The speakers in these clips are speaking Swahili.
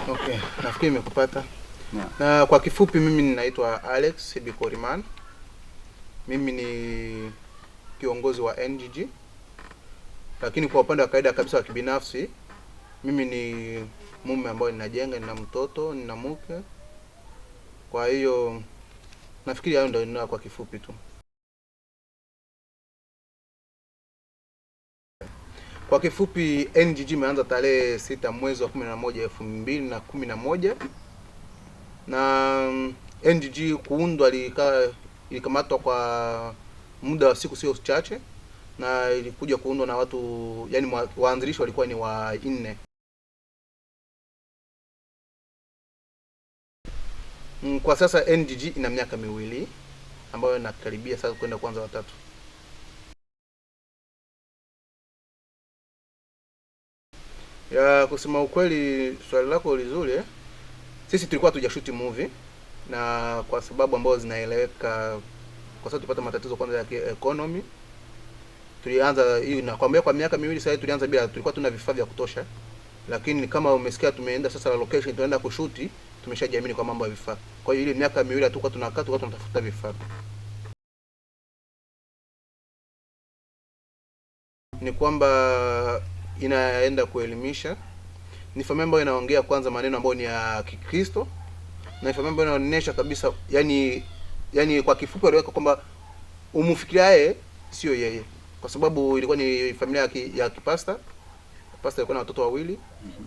Okay, nafikiri nimekupata. Yeah. Na kwa kifupi mimi ninaitwa Alex Bikoriman. Mimi ni kiongozi wa NGG. Lakini kwa upande wa kaida kabisa wa kibinafsi, mimi ni mume ambaye ninajenga, nina mtoto, nina mke. Kwa hiyo nafikiri hayo ndio nina kwa kifupi tu. Kwa kifupi NGG imeanza tarehe 6 mwezi wa 11 2011. Na NGG kuundwa ilikamatwa kwa muda wa siku sio chache, na ilikuja kuundwa na watu, yani waanzilishi walikuwa ni wa 4. Kwa sasa NGG ina miaka miwili ambayo inakaribia sasa kwenda kwanza watatu. Ya kusema ukweli, swali lako lizuri. Sisi tulikuwa hatujashoot movie, na kwa sababu ambazo zinaeleweka, kwa sababu tupata matatizo kwanza ya economy, tulianza hii na kwambia kwa miaka miwili sasa tulianza bila, tulikuwa tuna vifaa vya kutosha. Lakini kama umesikia tumeenda sasa la location tunaenda kushoot, tumeshajiamini kwa mambo ya vifaa. Kwa hiyo ile miaka miwili tulikuwa tunakaa tunatafuta vifaa. Ni kwamba inaenda kuelimisha. Ni familia ambayo inaongea kwanza maneno ambayo ni ya Kikristo, na familia ambayo inaonyesha kabisa, yani kwa kifupi aliweka kwamba umfikiriaye sio yeye, kwa sababu ilikuwa ni familia ya kipasta. Pasta alikuwa na watoto wawili,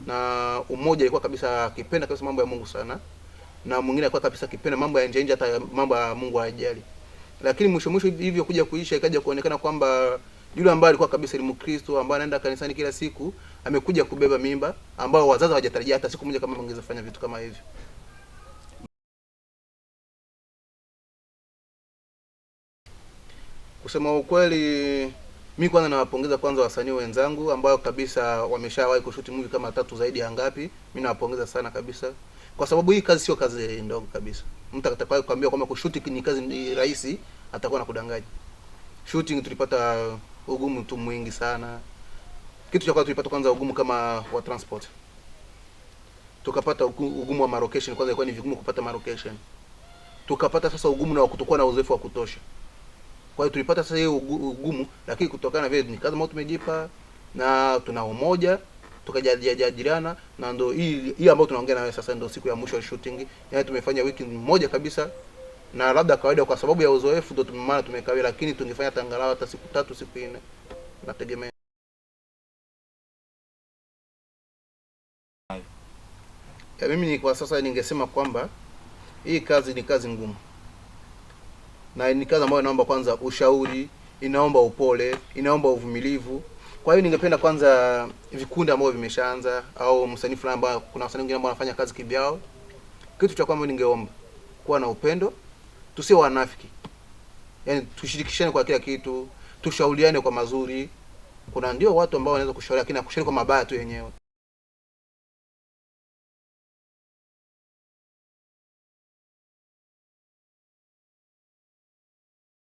na umoja alikuwa kabisa akipenda kabisa mambo ya Mungu sana, na mwingine alikuwa kabisa akipenda mambo ya nje hata mambo ya Mungu hajali. Lakini mwisho hivyo kuja kuisha, ikaja kuonekana kwamba yule ambaye alikuwa kabisa ni Mkristo ambaye anaenda kanisani kila siku amekuja kubeba mimba ambao wazazi hawajatarajia hata siku moja kama angeweza fanya vitu kama hivyo. Kusema ukweli, mimi kwanza nawapongeza kwanza wasanii wenzangu ambao kabisa wameshawahi kushoot movie kama 3 zaidi ya ngapi. Mimi nawapongeza sana kabisa, kwa sababu hii kazi sio kazi ndogo kabisa. Mtu atakaye kuambia kwamba kushoot ni kazi rahisi atakuwa anakudanganya. Shooting tulipata ugumu tu mwingi sana. Kitu cha kwanza tulipata kwanza ugumu kama wa transport. Tukapata ugumu wa location, kwanza ilikuwa ni vigumu kupata location. Tukapata sasa ugumu na kutokuwa na uzoefu wa kutosha. Kwa hiyo tulipata sasa hiyo ugumu, lakini kutokana na vile ni kazi ambayo tumejipa na tuna umoja, tukajadiliana, na ndio hii ambayo tunaongea nawe sasa ndio siku ya mwisho ya shooting. Yaani tumefanya wiki moja kabisa, na labda kawaida kwa sababu ya uzoefu ndio tumemana tumekawia, lakini tungefanya tangalau hata siku 3 siku 4 nategemea. Ya mimi ni kwa sasa ningesema kwamba hii kazi ni kazi ngumu, na ni kazi ambayo inaomba kwanza ushauri, inaomba upole, inaomba uvumilivu. Kwa hiyo ningependa kwanza vikundi ambavyo vimeshaanza au msanii fulani ambao kuna wasanii wengine ambao wanafanya kazi kivyao, kitu cha kwanza ningeomba kuwa na upendo, tusiwe wanafiki. Yaani tushirikishane kwa kila kitu, tushauriane kwa mazuri. Kuna ndio watu ambao wanaweza kushauri, lakini kushauri kwa mabaya tu yenyewe.